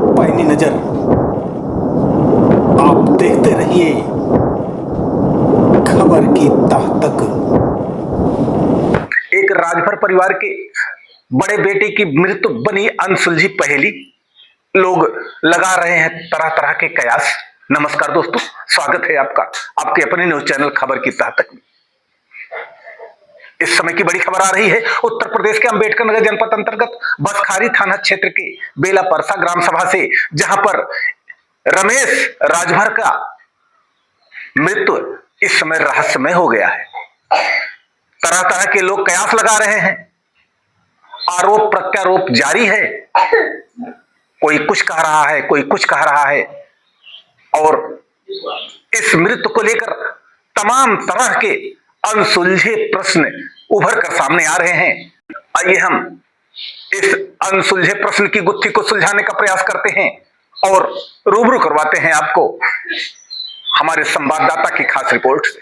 पैनी नजर आप देखते रहिए खबर की तह तक। एक राजभर परिवार के बड़े बेटे की मृत्यु बनी अनसुलझी पहेली। लोग लगा रहे हैं तरह तरह के कयास। नमस्कार दोस्तों, स्वागत है आपका आपके अपने न्यूज चैनल खबर की तह तक में। इस समय की बड़ी खबर आ रही है उत्तर प्रदेश के अंबेडकर नगर जनपद अंतर्गत बसखारी थाना क्षेत्र के बेला परसा ग्राम सभा से, जहां पर रमेश राजभर का मृत्यु इस समय रहस्यमय हो गया है। तरह तरह के लोग कयास लगा रहे हैं, आरोप प्रत्यारोप जारी है। कोई कुछ कह रहा है, कोई कुछ कह रहा है, और इस मृत्यु को लेकर तमाम तरह के अनसुलझे प्रश्न उभर कर सामने आ रहे हैं। आइए हम इस अनसुलझे प्रश्न की गुत्थी को सुलझाने का प्रयास करते हैं और रूबरू करवाते हैं आपको हमारे संवाददाता की खास रिपोर्ट से।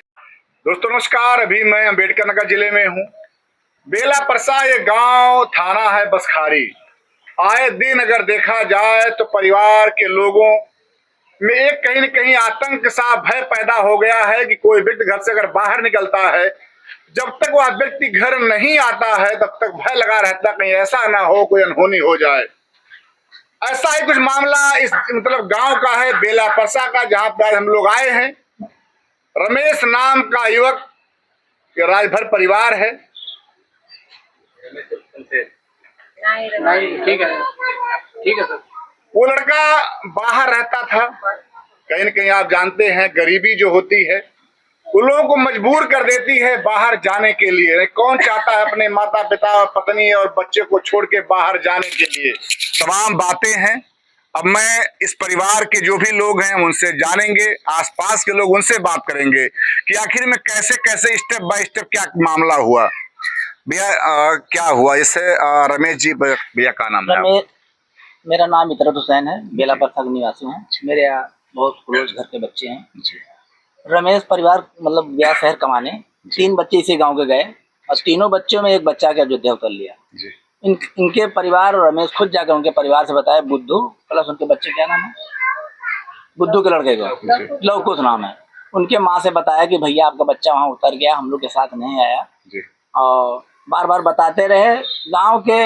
दोस्तों नमस्कार, अभी मैं अंबेडकर नगर जिले में हूँ। बेला परसा ये गांव थाना है बसखारी। आए दिन अगर देखा जाए तो परिवार के लोगों में एक कहीं न कहीं आतंक सा भय पैदा हो गया है कि कोई व्यक्ति घर से अगर बाहर निकलता है, जब तक वह व्यक्ति घर नहीं आता है तब तक भय लगा रहता, कहीं ऐसा ना हो कोई अनहोनी हो जाए। ऐसा ही कुछ मामला इस गांव का है बेला परसा का, जहां पर हम लोग आए हैं। रमेश नाम का युवक राजभर परिवार है। नहीं, ठीक है सर। वो लड़का बाहर रहता था। कहीं न कहीं आप जानते हैं गरीबी जो होती है वो लोगों को मजबूर कर देती है बाहर जाने के लिए। कौन चाहता है अपने माता पिता और पत्नी और बच्चे को छोड़ के बाहर जाने के लिए। तमाम बातें हैं। अब मैं इस परिवार के जो भी लोग हैं उनसे जानेंगे, आसपास के लोग उनसे बात करेंगे कि आखिर में कैसे कैसे स्टेप बाय स्टेप क्या मामला हुआ। भैया क्या हुआ इससे? रमेश जी, भैया का नाम है? मेरा नाम इतरत हुसैन है, बेला परसा का निवासी हूँ। मेरे यहाँ बहुत क्लोज घर के बच्चे हैं जी। रमेश परिवार गया शहर कमाने। 3 बच्चे इसी गांव के गए और तीनों बच्चों में एक बच्चा का अयोध्या उतर लिया जी। इनके परिवार और रमेश खुद जाकर उनके परिवार से बताया, बुद्धू प्लस उनके बच्चे क्या नाम है, बुद्धू के लड़के का लवकुश नाम है। उनके माँ से बताया कि भैया आपका बच्चा वहाँ उतर गया, हम लोग के साथ नहीं आया जी। और बार बार बताते रहे। गांव के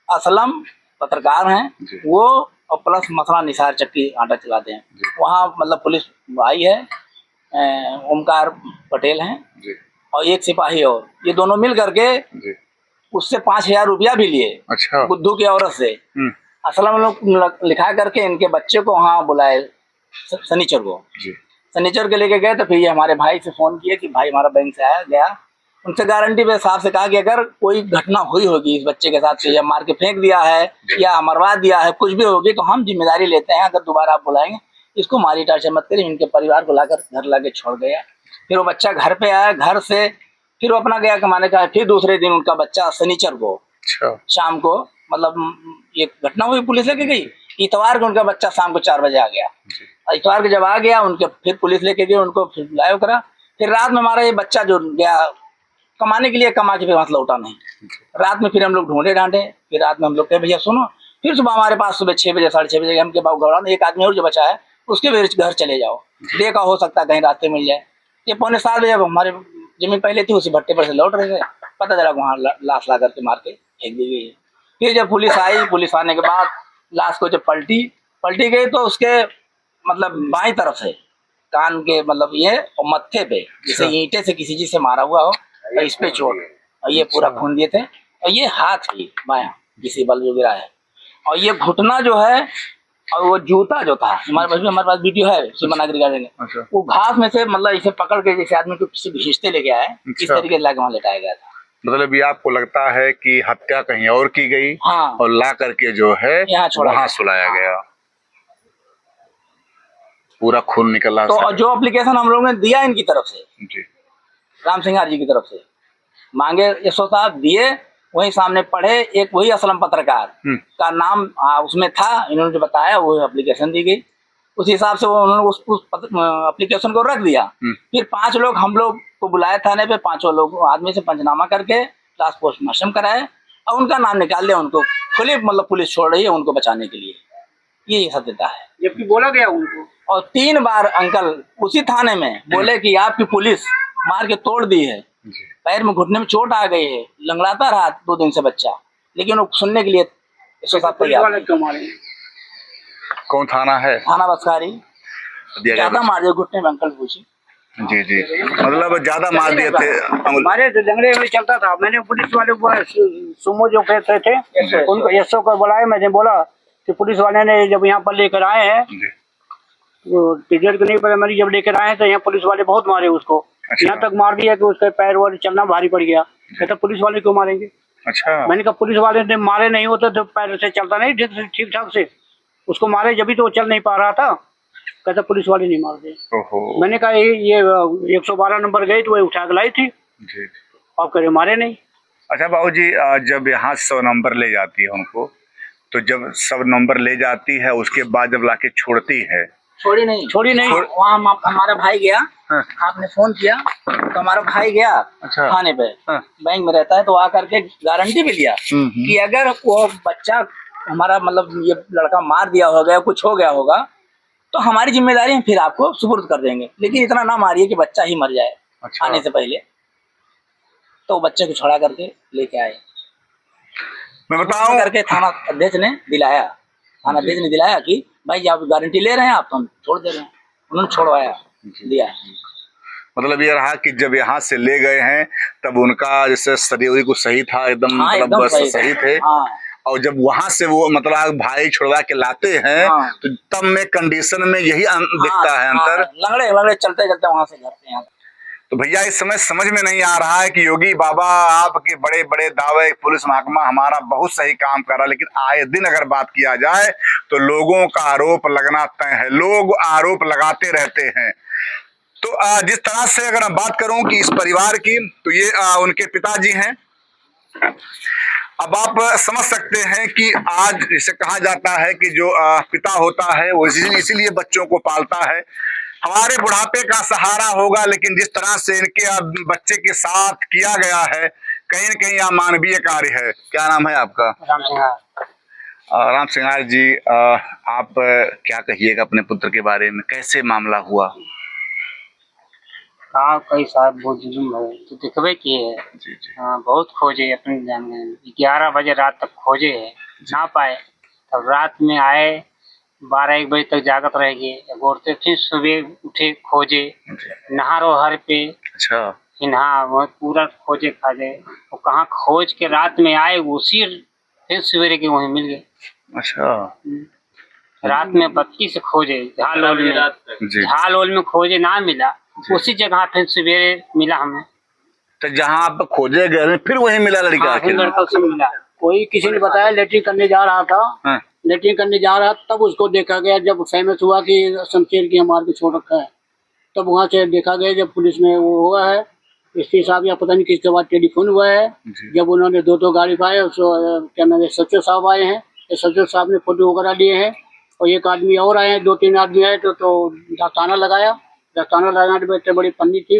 असलम पत्रकार हैं वो, और प्लस मसला निसार चक्की आटा चलाते हैं। वहाँ पुलिस आई है, ओमकार पटेल हैं जी। और एक सिपाही, और ये दोनों मिल करके उससे 5000 रुपया भी लिए। अच्छा। बुद्धू की औरत से असलम लोग लिखा करके इनके बच्चे को वहाँ बुलाए शनिचर को जी। शनिचर के लेके गए तो फिर ये हमारे भाई से फोन किए कि भाई हमारा बैंक से आया गया। उनसे गारंटी पे साहब से कहा कि अगर कोई घटना हुई होगी इस बच्चे के साथ, या मार के फेंक दिया है या मरवा दिया है, कुछ भी होगी, तो हम जिम्मेदारी लेते हैं। अगर दोबारा आप बुलाएंगे इसको मारी टार्चर मत करिए। इनके परिवार को लाकर घर लाके छोड़ गया। फिर वो बच्चा घर पे आया, घर से फिर वो अपना गया कमाने का। फिर दूसरे दिन उनका बच्चा शनिचर को शाम को ये घटना हुई, पुलिस लेके गई। इतवार को उनका बच्चा शाम को 4 बजे आ गया। इतवार को जब आ गया उनके फिर पुलिस लेके गई, उनको फिर लाया करा। फिर रात में हमारा ये बच्चा जो गया कमाने के लिए, कमा के फिर वहां लौटा नहीं। रात में फिर हम लोग ढूंढे डांटे। फिर रात में हम लोग कहे भैया सुनो, फिर सुबह हमारे पास सुबह 6 बजे 6:30 बजे हम के बाबू गौड़ा एक आदमी और जो बचा है उसके भी घर चले जाओ, देखा हो सकता है कहीं रास्ते मिल जाए। ये 6:45 बजे हमारे जमीन पहले थी उसी भट्टे पर से लौट रहे थे, पता चला वहाँ लाश ला करके मार के फेंक दी गई है। फिर जब पुलिस आई, पुलिस आने के बाद लाश को जब पलटी गई तो उसके बाई तरफ से कान के ये और मत्थे पे जैसे ईंटे से किसी चीज से मारा हुआ हो, इस पे चोट, और ये पूरा खून दिए थे। और ये हाथ ही बायां किसी बल जो गिरा है, और ये घुटना जो है, और वो जूता जो था हमारे पास वीडियो है सुमन रिगार्डिंग। अच्छा। वो घास में से इसे पकड़ के जैसे आदमी को किसी घींचते लेके आए। अच्छा। इस तरीके से लाके वहाँ लेटाया गया था। ये आपको लगता है कि हत्या कहीं और की गई? हाँ। और ला करके जो है वहाँ सुलाया गया। पूरा खून निकला। तो जो एप्लीकेशन हम लोगों ने दिया इनकी तरफ से जी, राम सिंह जी की तरफ से मांगे, यशो साहब दिए, वही सामने पढ़े। एक वही असलम पत्रकार का नाम उसमें था, इन्होंने जो बताया वो एप्लीकेशन दी गई। उस हिसाब से वो उन्होंने उस एप्लीकेशन को रख दिया। फिर 5 लोग हम लोग को बुलाए थाने पे, 5 लोग आदमी से पंचनामा करके लास्ट पोस्टमार्टम कराए और उनका नाम निकाल लिया। उनको खुली पुलिस छोड़ रही है उनको बचाने के लिए। ये सत्यता है। जबकि बोला गया उनको, और 3 बार अंकल उसी थाने में बोले कि आपकी पुलिस मार के तोड़ दी है, पैर में घुटने में चोट आ गई है, लंगड़ाता रहा 2 दिन से बच्चा, लेकिन वो सुनने के लिए पुलिस वाले क्यों मारे? कौन थाना है? थाना बसखारी। दिया गया ज्यादा मार दिया घुटने में अंकल, पूछी। जी जी, मतलब ज्यादा मार दिए थे। हमारे लंगड़े में चलता था। मैंने पुलिस वाले को सुमो जो कहते थे उनको एसओ को बुलाया। मैंने बोला कि पुलिस वाले ने जब यहाँ पर लेकर आए हैं, वो टीचर को नहीं पता, मेरी जब लेकर आए तो यहाँ पुलिस वाले बहुत मारे उसको। अच्छा। यहाँ तक मार दिया कि उसके पैर वाले चलना भारी पड़ गया। कहता पुलिस वाले क्यों मारेंगे? अच्छा। मैंने कहा पुलिस वाले ने मारे नहीं होते तो पैर से चलता नहीं ठीक ठाक से, उसको मारे जब भी तो वो चल नहीं पा रहा था। कहता पुलिस वाले नहीं मारते। मैंने कहा ये 112 नंबर गई तो वही उठा के लाई थी जी। आप कह रहे मारे नहीं। अच्छा बाबूजी, जब यहाँ 100 नंबर ले जाती है उनको, तो जब 100 नंबर ले जाती है उसके बाद जब लाके छोड़ती है? छोड़ी नहीं। वहाँ हमारा भाई गया। हाँ। आपने फोन किया तो हमारा भाई गया। अच्छा। थाने पे। हाँ। बैंक में रहता है, तो आकर के गारंटी भी लिया कि अगर वो बच्चा हमारा मतलब ये लड़का मार दिया होगा, कुछ हो गया होगा, तो हमारी जिम्मेदारी है, फिर आपको सुपुर्द कर देंगे, लेकिन इतना ना मारिए कि बच्चा ही मर जाए। अच्छा। आने से पहले तो बच्चे को छोड़ा करके लेके आए। मैं बताऊं करके थाना अध्यक्ष ने दिलाया, थाना अध्यक्ष ने दिलाया कि भाई आप गारंटी ले रहे हैं, आप तो हम छोड़ दे रहे हैं। उन्होंने छोड़वाया दिया। मतलब ये रहा कि जब यहाँ से ले गए हैं तब उनका जैसे शरीर को सही था, एकदम हाँ, मतलब एकदम सही थे। हाँ। और जब वहां से वो मतलब भाई छुड़वा के लाते हैं, हाँ। तो तब में कंडीशन में यही दिखता है अंतर। लंगड़े चलते वहां से घर पे यहाँ। तो भैया इस समय समझ में नहीं आ रहा है कि योगी बाबा आपके बड़े बड़े दावे, पुलिस महकमा हमारा बहुत सही काम कर रहा है, लेकिन आए दिन अगर बात किया जाए तो लोगों का आरोप लगना तय है, लोग आरोप लगाते रहते हैं। तो जिस तरह से अगर मैं बात करूं कि इस परिवार की, तो ये उनके पिताजी हैं। अब आप समझ सकते हैं कि आज जिसे कहा जाता है कि जो पिता होता है वो इसीलिए बच्चों को पालता है, हमारे बुढ़ापे का सहारा होगा। लेकिन जिस तरह से इनके बच्चे के साथ किया गया है, कहीं न कहीं अमानवीय कार्य है। क्या नाम है आपका? राम सिंहार जी, आप क्या कहिएगा अपने पुत्र के बारे में, कैसे मामला हुआ? हाँ, कई साहब बहुत जुलूम है तो दिखबे किए है। जी जी। हाँ, बहुत खोजे अपने जान में, 11 बजे रात तक खोजे है, ना पाए। तब रात में आए, 12-1 बजे तक जागत रह गए, गोरते फिर सुबह उठे खोजे, नहारो हर पे। अच्छा। हाँ, वो पूरा खोजे खाजे, वो कहाँ खोज के रात में आए, उसी फिर सवेरे के वहीं मिल गए। अच्छा। रात में बत्ती से खोजे, झाल ओल में खोजे, ना मिला। उसी जगह फिर सवेरे मिला हमें। तो जहाँ आप खोजे गए फिर वही मिला लड़का? हाँ, फिर लड़का से मिला। कोई किसी ने बताया लेटरिन करने जा रहा था। हाँ। लेटरिन करने जा रहा तब उसको देखा गया, जब फेमस हुआ कि शमशेर की मार के छोड़ रखा है, तब वहाँ से देखा गया। जब पुलिस में वो हुआ है, एसपी साहब या पता नहीं किसके बाद टेलीफोन हुआ है, जब उन्होंने 2 गाड़ी पाए, क्या नाम है, सचिव साहब आए हैं, सचिव साहब ने फोटो वगैरह लिए हैं, और एक आदमी और आए हैं, 2-3 आदमी आए तो दस्ताना लगाया। दस्ताना लगाने में इतनी बड़ी पन्नी थी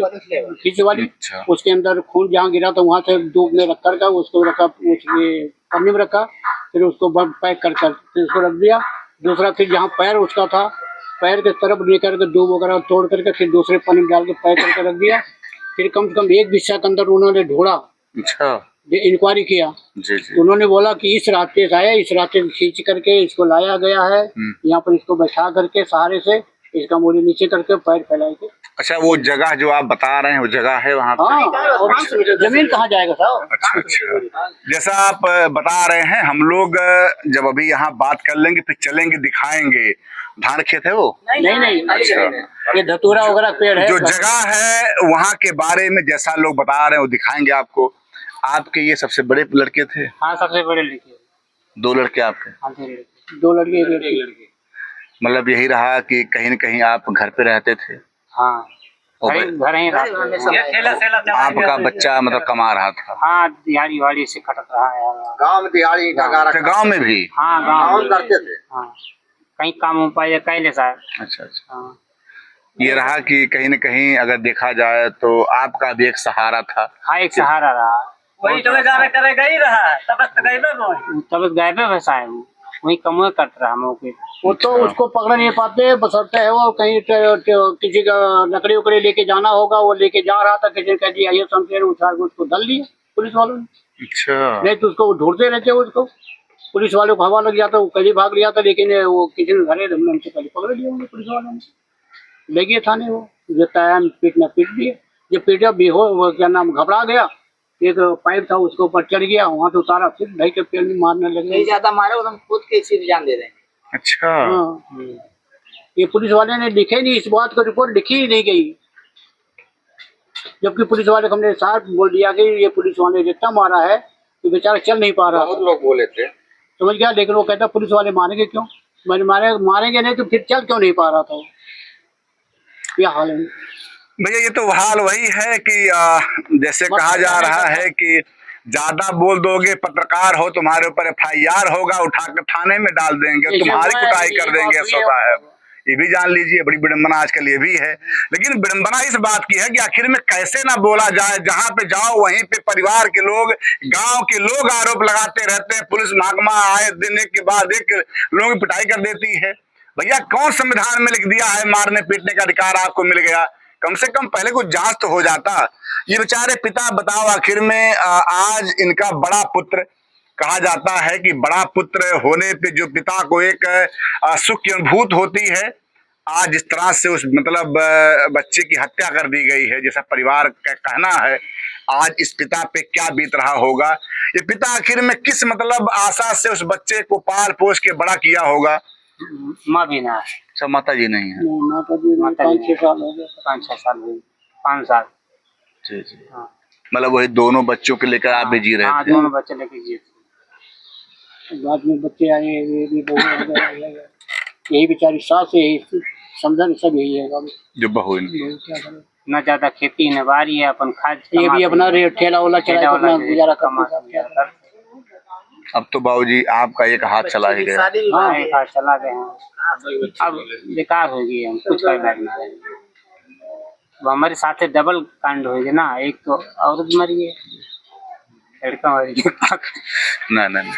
खींच वाली। अच्छा। उसके अंदर खून जहाँ गिरा तो वहाँ से धूप में रख कर उसको रखा, उसके पन्नी में रखा, फिर उसको पैक कर फिर उसको रख दिया। दूसरा फिर जहाँ पैर उसका था, पैर के तरफ लेकर के धूप वगैरह तोड़ करके फिर दूसरे पन्नी में डाल के पैक करके रख दिया। फिर कम से कम 1 बिस्सा के अंदर उन्होंने ढूंढा। अच्छा। इंक्वायरी किया। जी जी। उन्होंने बोला कि इस रास्ते से आया, इस रास्ते से खींच करके इसको लाया गया है, यहाँ पर इसको बैठा करके सहारे से इसका मूरी नीचे करके पैर फैलाए थे। अच्छा, वो जगह जो आप बता रहे हैं वो जगह है वहाँ पे? हाँ, और जमीन कहाँ जाएगा साहब? अच्छा अच्छा। जैसा आप बता रहे हैं, हम लोग जब अभी यहाँ बात कर लेंगे फिर चलेंगे, दिखाएंगे। धान खेत है वो? नहीं। अच्छा। ये धतूरा वगैरह पेड़ है। जो जगह है वहाँ के बारे में जैसा लोग बता रहे हैं वो दिखाएंगे आपको। आपके ये सबसे बड़े लड़के थे? हाँ, सबसे बड़े लड़के। 2 लड़के आपके? हाँ, 2 लड़के। 2 लड़के, 1 लड़की। मतलब यही रहा कि कहीं न कहीं आप घर पे रहते थे? हाँ, घर ही आपका बच्चा मतलब कमा रहा था? हाँ, दिहाड़ी वाड़ी से खटक रहा है गाँव में दिहाड़ी गाँव में भी? हाँ, गाँव करते थे। हाँ, कहीं काम हो पाए कैले साहब। अच्छा अच्छा। हाँ, ये रहा कि कहीं न कहीं अगर देखा जाए तो आपका भी एक सहारा था। हाँ, एक सहारा रहा। वही तो जाने करे गई रहा, तब गायब गायबे वैसा है वही कम करता रहा हम लोग के। वो तो उसको पकड़ नहीं पाते, बसरते है वो कहीं किसी का लकड़ी उकड़ी लेके जाना होगा, वो लेके जा रहा था, किसी ने कह दिया ये शमशेर, उठा के उसको धर लिया पुलिस वालों ने। अच्छा, नहीं तो उसको ढूंढते रहते उसको, पुलिस वालों को हवा लग जाता, वो कहीं भाग लिया था, लेकिन वो किसी ने धरे, हमसे पहले पकड़ लिया होंगे पुलिस वालों ने, ले गए थाने। वो जो टाइम पीटना पीट दिए, जो पीटा भी हो वो क्या नाम घबरा गया, एक पाइप था उसके ऊपर चढ़ गया, वहां तो सारा फिर ढाई के पेड़ में मारने लगे। नहीं ज्यादा मारे तो हम खुद के इसी जान दे दें। अच्छा, हाँ। ये पुलिस वाले ने लिखे नहीं, इस बात को रिपोर्ट लिखी ही नहीं गई, जबकि पुलिस वाले को हमने साफ बोल दिया कि ये पुलिस वाले ने इतना मारा है कि बेचारा चल नहीं पा रहा। बहुत लोग बोले थे, समझ गया, लेकिन वो कहता पुलिस वाले मारेंगे क्यों, मैंने मारेंगे नहीं तो फिर चल क्यों नहीं पा रहा था। ये हाल है भैया। ये तो हाल वही है कि जैसे कहा जा रहा है कि ज्यादा बोल दोगे, पत्रकार हो, तुम्हारे ऊपर FIR होगा, उठा कर थाने में डाल देंगे, तुम्हारी कुटाई कर देंगे। ऐसा होता है, ये भी जान लीजिए। बड़ी विडम्बना आजकल ये भी है। लेकिन विडम्बना इस बात की है कि आखिर में कैसे ना बोला जाए, जहां पे जाओ वहीं पे परिवार के लोग, गांव के लोग आरोप लगाते रहते हैं, पुलिस महकमा आए दिन एक के बाद एक लोगों की पिटाई कर देती है। भैया कौन संविधान में लिख दिया है मारने पीटने का अधिकार आपको मिल गया? कम से कम पहले कुछ जांच तो हो जाता। ये बेचारे पिता, बताओ आखिर में आज इनका बड़ा पुत्र, कहा जाता है कि बड़ा पुत्र होने पे जो पिता को एक सुख की अनुभूति होती है, आज जिस तरह से उस मतलब बच्चे की हत्या कर दी गई है, जैसा परिवार का कहना है, आज इस पिता पे क्या बीत रहा होगा। ये पिता आखिर में किस मतलब आशा से उस बच्चे को पाल पोस के बड़ा किया होगा। माँ भी ना है, सब माता जी नहीं है। माता जी 5-6 साल हो गए, 5-6 साल हुए, 5 साल। जी जी, हाँ, मतलब वही दोनों बच्चों के लेकर आप भी जी रहे हाँ, थे। दोनों बच्चे लेके जिए थे। बाद में बच्चे आए, ये भी बहू हो गए, यही बेचारी सास है, यही समझन सब यही है। जो बहू इनकी, क्या करें, न ज्यादा खेती न बारी है, अपन खाद ये भी अपना ठेला वाला चला अपना गुजारा करते हैं। अब तो बाबूजी आपका एक हाथ चला ही गया। हाँ, एक हाथ चला गए हैं, अब बेकार हो गई, हम कुछ कर लगना है। वो हमारे साथ डबल कांड हो गया ना, एक तो औरत मरी है, लड़का मर गया। नहीं,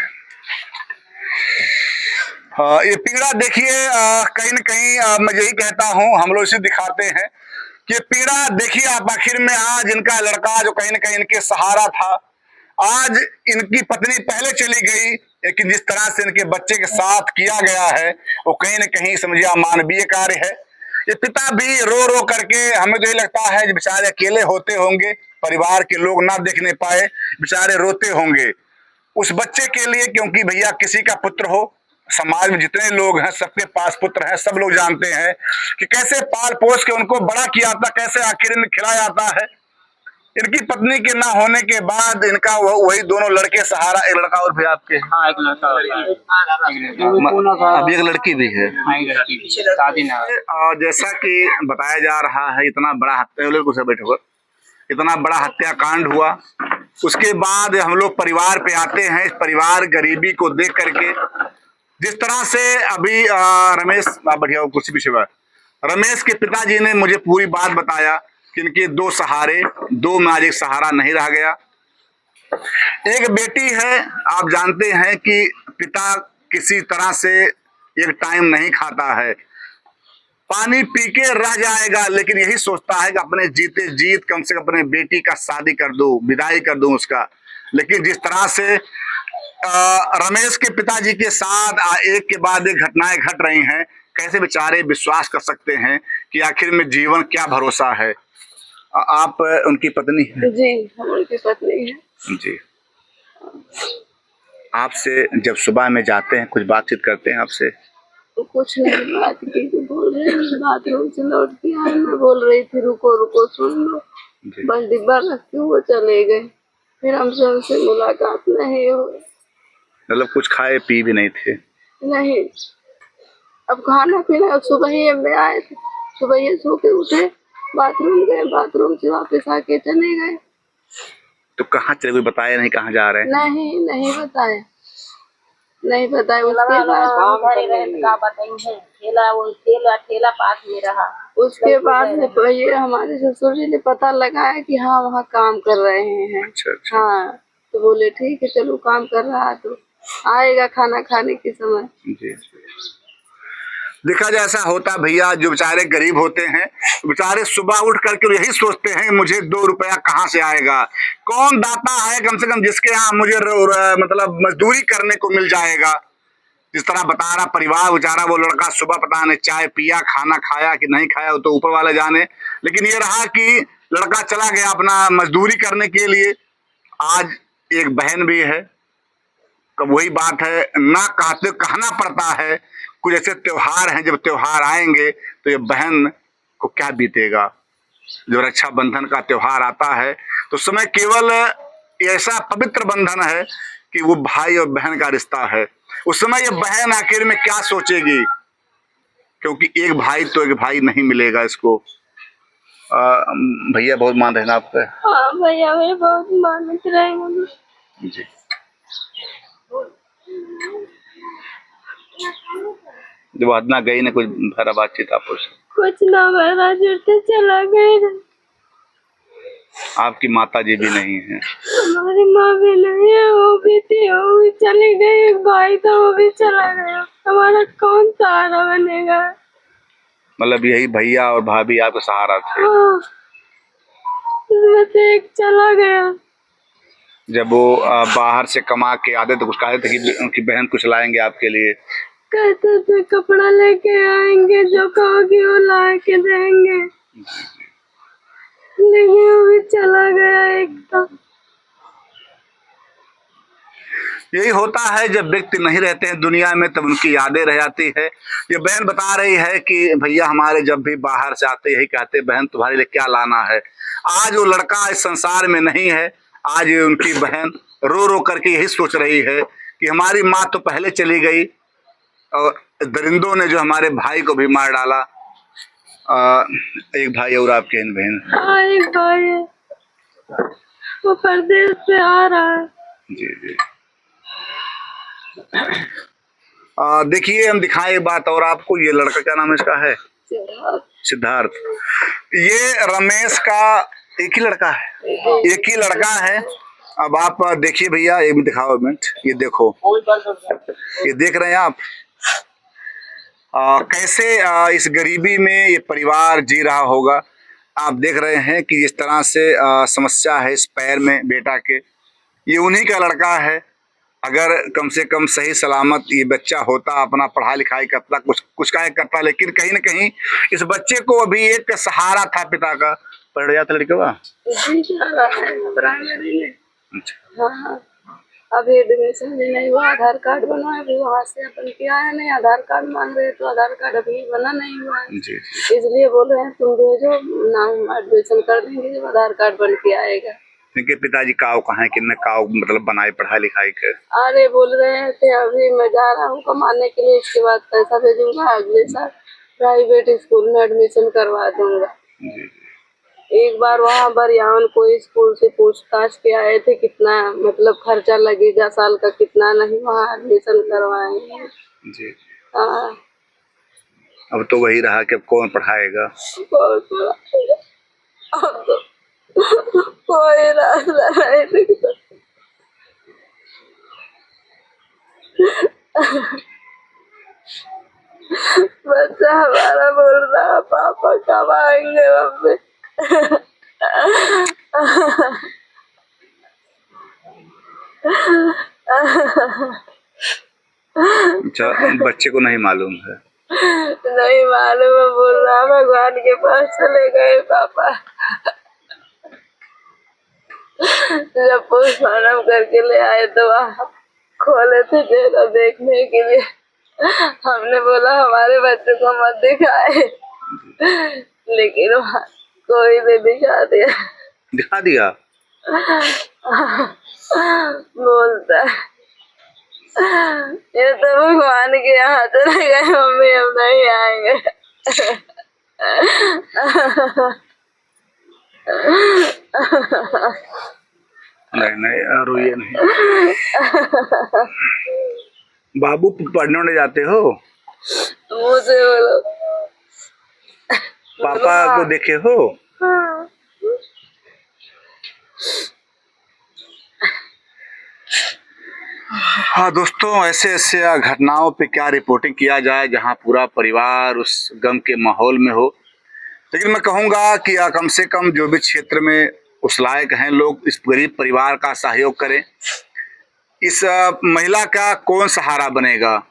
हाँ, ये पीड़ा देखिए, कहीं न कहीं मैं यही कहता हूँ, हम लोग इसे दिखाते हैं कि पीड़ा देखिए आप आखिर में। आज इनका लड़का जो कहीं न कहीं इनके सहारा था, आज इनकी पत्नी पहले चली गई, लेकिन जिस तरह से इनके बच्चे के साथ किया गया है वो कहीं न कहीं समझिए अमानवीय कार्य है। ये पिता भी रो रो करके, हमें तो ये लगता है बेचारे अकेले होते होंगे, परिवार के लोग ना देखने पाए, बेचारे रोते होंगे उस बच्चे के लिए, क्योंकि भैया किसी का पुत्र हो, समाज में जितने लोग हैं सबके पास पुत्र हैं, सब लोग जानते हैं कि कैसे पाल पोस के उनको बड़ा किया जाता, कैसे आखिर में खिलाया जाता है। इनकी पत्नी के ना होने के बाद इनका वही दोनों लड़के सहारा, एक लड़का और भी आपके, हाँ, एक लड़का और है। अभी एक लड़की भी है। हाँ, एक लड़की भी, शादी ना। और जैसा कि बताया जा रहा है, इतना बड़ा हत्या, बैठो, इतना बड़ा हत्याकांड हुआ, उसके बाद हम लोग परिवार पे आते हैं। इस परिवार गरीबी को देख करके, जिस तरह से अभी रमेश, बढ़िया कुर्सी पीछे, रमेश के पिताजी ने मुझे पूरी बात बताया कि इनके 2 सहारे, 2 में आज एक सहारा नहीं रह गया। एक बेटी है, आप जानते हैं कि पिता किसी तरह से एक टाइम नहीं खाता है, पानी पी के रह जाएगा, लेकिन यही सोचता है कि अपने जीते जीत कम से कम अपने बेटी का शादी कर दूं, विदाई कर दूं उसका। लेकिन जिस तरह से रमेश के पिताजी के साथ एक के बाद एक घटनाएं घट रही हैं, कैसे बेचारे विश्वास कर सकते हैं कि आखिर में जीवन क्या भरोसा है। आप उनकी पत्नी हैं? जी, हम उनकी पत्नी है। जी, आपसे जब सुबह में जाते हैं कुछ बातचीत करते हैं आपसे? तो कुछ नहीं बात की, तो बोल रहे हैं बाथरूम से लौट के आए, मैं बोल रही थी रुको रुको सुन लो, बस डिब्बा रख के वो चले गए, फिर हमसे उनसे मुलाकात नहीं हुई। मतलब कुछ खाए पी भी नहीं थे? नहीं, अब खाना पीना, अब सुबह ही में आए थे, सुबह ही सो के उठे, बाथरूम गए, बाथरूम से वापस आके चले गए। तो कहाँ चले, कोई बताया नहीं कहाँ जा रहे हैं? नहीं बताए, नहीं बताए। उसके बाद ठेला पास में रहा, उसके बाद में ये हमारे ससुर जी ने पता लगाया कि हाँ वहाँ काम कर रहे हैं। अच्छा। हाँ, तो बोले ठीक है चलो काम कर रहा है तो आएगा खाना खाने के समय। जी। देखा जाए ऐसा होता भैया, जो बेचारे गरीब होते हैं बेचारे सुबह उठ करके यही सोचते हैं मुझे 2 रुपया कहाँ से आएगा, कौन दाता है कम से कम जिसके यहाँ मुझे मतलब मजदूरी करने को मिल जाएगा। जिस तरह बता रहा परिवार बेचारा, वो लड़का सुबह पता नहीं चाय पिया, खाना खाया कि नहीं खाया, वो तो ऊपर वाले जाने, लेकिन ये रहा कि लड़का चला गया अपना मजदूरी करने के लिए। आज एक बहन भी है, तो वही बात है ना, कहते कहना पड़ता है। कुछ ऐसे त्योहार हैं, जब त्योहार आएंगे तो ये बहन को क्या बीतेगा। जब रक्षाबंधन का त्योहार आता है तो समय केवल ऐसा पवित्र बंधन है कि वो भाई और बहन का रिश्ता है। उस समय ये बहन आखिर में क्या सोचेगी, क्योंकि एक भाई तो एक भाई नहीं मिलेगा इसको। भैया बहुत मान रहे हैं आप पे? हाँ भैया मेरे बहुत मानते रहेंगे जी। जब अदना गई ना कुछ भरा बातचीत आपस कुछ ना भरा जुड़ते चला गए। आपकी माता जी भी नहीं है? हमारी माँ भी नहीं है, वो भी थी, वो भी चली गई। एक भाई था वो भी चला गया, हमारा कौन सहारा बनेगा। मतलब यही भैया और भाभी आपका सहारा थे? हाँ, उसमें से एक चला गया। जब वो बाहर से कमा के आते तो कुछ कहते थे कि उनकी बहन कुछ लाएंगे आपके लिए? कहते थे कपड़ा लेके आएंगे, जो कहोगी वो ला के देंगे, लेकिन वो भी चला गया एकदम। यही होता है जब व्यक्ति नहीं रहते हैं दुनिया में, तब उनकी यादें रह जाती है। ये बहन बता रही है कि भैया हमारे जब भी बाहर से आते यही कहते बहन तुम्हारे लिए क्या लाना है। आज वो लड़का इस संसार में नहीं है, आज उनकी बहन रो रो करके यही सोच रही है कि हमारी माँ तो पहले चली गई और दरिंदों ने जो हमारे भाई को भी मार डाला। एक भाई और आपके बहन? हाँ एक भाई है, वो परदेश से आ रहा है। जी जी। देखिए हम दिखाएं एक बात और आपको, ये लड़का क्या नाम है इसका है? सिद्धार्थ। ये रमेश का एक ही लड़का है, एक ही लड़का है। अब आप देखिए भैया, एक मिनट दिखाओ, मिनट ये देखो, ये देख रहे हैं आप कैसे इस गरीबी में ये परिवार जी रहा होगा। आप देख रहे हैं कि जिस तरह से समस्या है इस पैर में बेटा के, ये उन्हीं का लड़का है। अगर कम से कम सही सलामत ये बच्चा होता, अपना पढ़ाई लिखाई करता, कुछ का करता, लेकिन कहीं ना कहीं इस बच्चे को अभी एक सहारा था पिता का। पढ़ जाता लड़का प्राइमरी में। हाँ, अभी एडमिशन भी नहीं हुआ, आधार कार्ड बनवाया, अभी वहाँ से अपन किया है नहीं, आधार कार्ड मांग रहे तो आधार कार्ड अभी बना नहीं हुआ है। इसलिए बोल रहे हैं तुम भेजो, नाम एडमिशन कर देंगे जब आधार कार्ड बन के आएगा। इनके पिताजी काव कहाँ है, किन्ने काव मतलब बनाए पढ़ाई लिखाई के? अरे बोल रहे थे अभी मैं जा रहा हूँ कमाने के लिए, इसके बाद पैसा भेजूंगा, अगले साल प्राइवेट स्कूल में एडमिशन करवा दूंगा। एक बार वहाँ बरियान कोई स्कूल से पूछताछ के आए थे कितना मतलब खर्चा लगेगा साल का, कितना नहीं, वहाँ एडमिशन करवाएंगे। जी। हाँ। अब तो वही रहा कि अब कौन पढ़ाएगा? कोई रास्ता नहीं दिखता। बच्चा हमारा बोल रहा पापा कब आएंगे मम्मी। अच्छा, बच्चे को नहीं मालूम है? नहीं मालूम है, बोल रहा भगवान के पास चले गए पापा। जब पोस्टमार्टम करके ले आए तो वहाँ खोले थे चेहरा देखने के लिए, हमने बोला हमारे बच्चे को मत दिखाए, लेकिन वहाँ कोई नहीं दिखा दिया। दिखा दिया? बोलता ये तो भगवान के यहाँ चले गए मम्मी, हम नहीं आएंगे। नहीं रोइए नहीं। बाबू पढ़ने उड़ने जाते हो? मुझे बोलो। पापा को देखे हो? हाँ। हाँ दोस्तों, ऐसे ऐसे घटनाओं पे क्या रिपोर्टिंग किया जाए जहां पूरा परिवार उस गम के माहौल में हो। लेकिन मैं कहूँगा कि कम से कम जो भी क्षेत्र में उस लायक हैं लोग, इस गरीब परिवार का सहयोग करें। इस महिला का कौन सहारा बनेगा?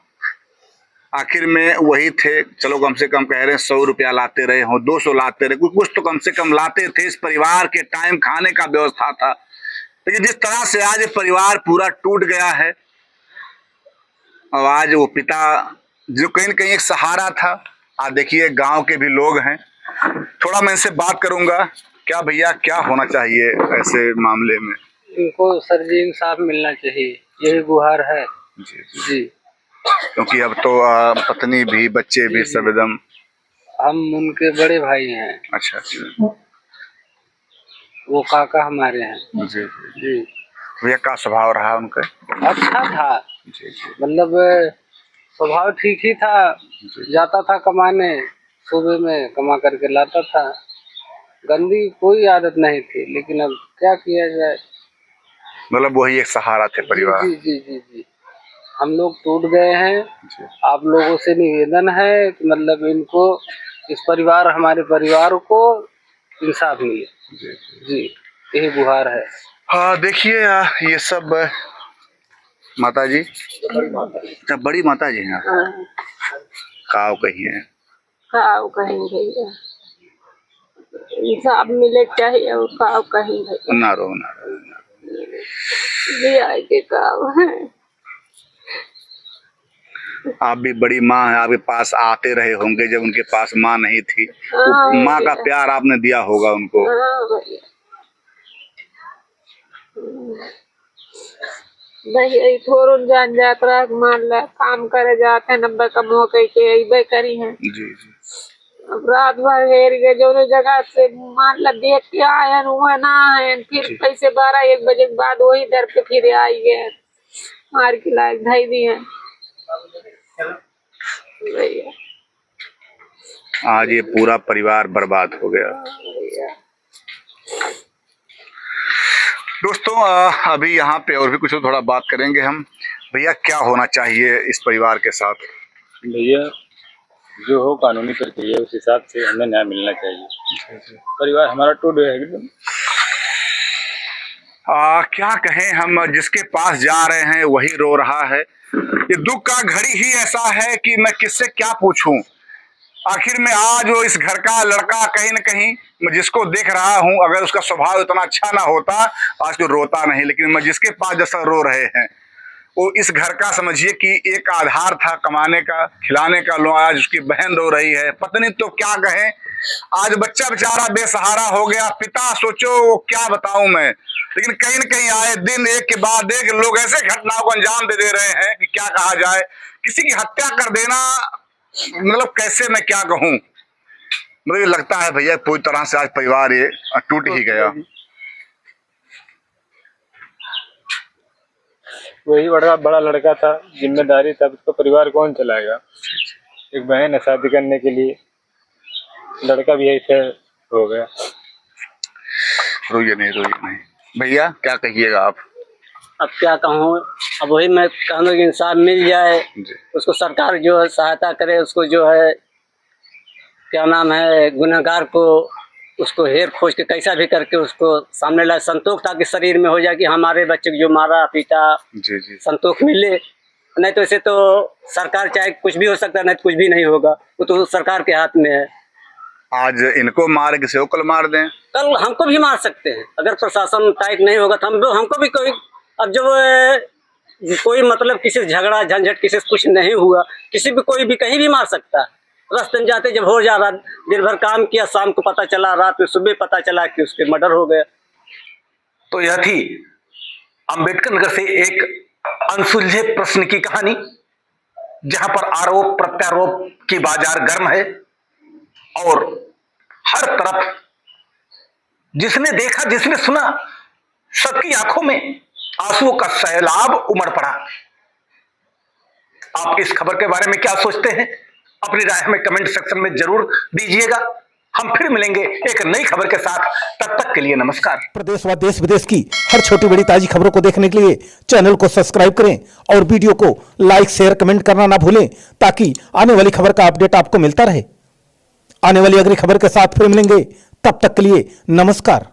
आखिर में वही थे, चलो कम से कम कह रहे हैं 100 रुपया लाते रहे हों, 200 लाते रहे, कुछ तो कम से कम लाते थे। इस परिवार के टाइम खाने का व्यवस्था था। लेकिन जिस तरह से आज परिवार पूरा टूट गया है, और आज वो पिता जो कहीं न कहीं एक सहारा था, आज देखिए गांव के भी लोग हैं। थोड़ा मैं इनसे बात करूंगा। क्या भैया, क्या होना चाहिए ऐसे मामले में? इनको सर जी इंसाफ मिलना चाहिए, यही गुहार है जी जी। क्योंकि अब तो पत्नी भी, बच्चे भी सब एकदम। हम उनके बड़े भाई हैं। अच्छा अच्छा। वो काका हमारे हैं। जी जी जी। भैया, क्या स्वभाव रहा उनका? अच्छा था, जी जी। मतलब स्वभाव ठीक ही था। जाता था कमाने, सुबह में कमा करके लाता था। गंदी कोई आदत नहीं थी, लेकिन अब क्या किया जाए। मतलब वही एक सहारा थे परिवार। जी जी जी जी। हम लोग टूट गए हैं। जी। आप लोगों से निवेदन है कि मतलब इनको, इस परिवार, हमारे परिवार को इंसाफ मिले। जी जी, यही गुहार है। हाँ देखिए, ये सब माता जी, अच्छा बड़ी माता जी हैं, हाँ, काव कही है। काव कहेंगे भैया, इंसाफ मिले चाहिए और काव कहेंगे। ना रो ना रो ना भी आए के काव है। रो। आप भी बड़ी माँ हैं, आपके पास आते रहे होंगे जब उनके पास माँ नहीं थी। हाँ, माँ का प्यार आपने दिया होगा उनको। हाँ भैया, भैया थोड़ा जान यात्रा मान ला काम करे जाते हैं, नंबर का मौके के अबे करी है। जी जी। अब रात भर हेर गए, जो जगह से मान ला देख के आए वह ना है, फिर कैसे 12-1 बजे के बाद वही दर पे फिर आई गए, मार के लायक ढाई दिए भैया। आज ये पूरा परिवार बर्बाद हो गया। दोस्तों, अभी यहाँ पे और भी कुछ थोड़ा बात करेंगे हम। भैया, क्या होना चाहिए इस परिवार के साथ? भैया, जो हो कानूनी प्रक्रिया उस हिसाब से हमें न्याय मिलना चाहिए। परिवार हमारा टूट गया एकदम। क्या कहें हम, जिसके पास जा रहे हैं वही रो रहा है। ये दुख का घड़ी ही ऐसा है कि मैं किससे क्या पूछूं। आखिर में आज वो इस घर का लड़का कहीं न कहीं, मैं जिसको देख रहा हूं, अगर उसका स्वभाव इतना अच्छा ना होता आज तो रोता नहीं। लेकिन मैं जिसके पास जैसा रो रहे हैं, वो इस घर का समझिए कि एक आधार था कमाने का, खिलाने का। लो आज उसकी बहन रो रही है, पत्नी तो क्या कहें, आज बच्चा बेचारा बेसहारा हो गया, पिता सोचो वो क्या बताऊं मैं। लेकिन कहीं न कहीं आए दिन एक के बाद एक लोग ऐसे घटनाओं को अंजाम दे रहे हैं कि क्या कहा जाए। किसी की हत्या कर देना, मतलब कैसे मैं क्या कहूं। मुझे लगता है भैया पूरी तरह से आज परिवार ये टूट ही गया। वही बड़ा लड़का था, जिम्मेदारी था, उसको परिवार कौन चलाएगा। एक बहन है शादी करने के लिए, लड़का भी ऐसे हो गया। रोइए नहीं। भैया, क्या कहिएगा आप? अब क्या कहूँ, अब वही मैं कहूँगा कि इंसाफ मिल जाए, उसको सरकार जो है सहायता करे, उसको जो है क्या नाम है, गुनहगार को उसको हेर खोज के कैसा भी करके उसको सामने लाए, संतोष ताकि शरीर में हो जाए कि हमारे बच्चे को जो मारा पीटा, जी जी। संतोष मिले। नहीं तो ऐसे तो सरकार चाहे कुछ भी हो सकता है, नहीं तो कुछ भी नहीं होगा, वो तो सरकार के हाथ में है। आज इनको मार किसी को कल मार दें, कल हमको भी मार सकते हैं। अगर प्रशासन टाइट नहीं होगा तो हमको भी कोई, अब जब कोई मतलब किसी से झगड़ा झंझट, किसी से कुछ नहीं हुआ, किसी भी कोई भी कहीं भी मार सकता है। रास्ते में जाते जब हो जा रहा, दिन भर काम किया, शाम को पता चला, रात में सुबह पता चला कि उसके मर्डर हो गया। तो यह थी अंबेडकर नगर से एक अनसुलझे प्रश्न की कहानी, जहां पर आरोप प्रत्यारोप की बाजार गर्म है और हर तरफ जिसने देखा, जिसने सुना, सबकी आंखों में आंसुओं का सैलाब उमड़ पड़ा। आप इस खबर के बारे में क्या सोचते हैं? अपनी राय हमें कमेंट सेक्शन में जरूर दीजिएगा। हम फिर मिलेंगे एक नई खबर के साथ। तब तक के लिए नमस्कार। प्रदेश व देश विदेश की हर छोटी बड़ी ताजी खबरों को देखने के लिए चैनल को सब्सक्राइब करें और वीडियो को लाइक शेयर कमेंट करना ना भूलें, ताकि आने वाली खबर का अपडेट आपको मिलता रहे। आने वाली अगली खबर के साथ फिर मिलेंगे, तब तक के लिए नमस्कार।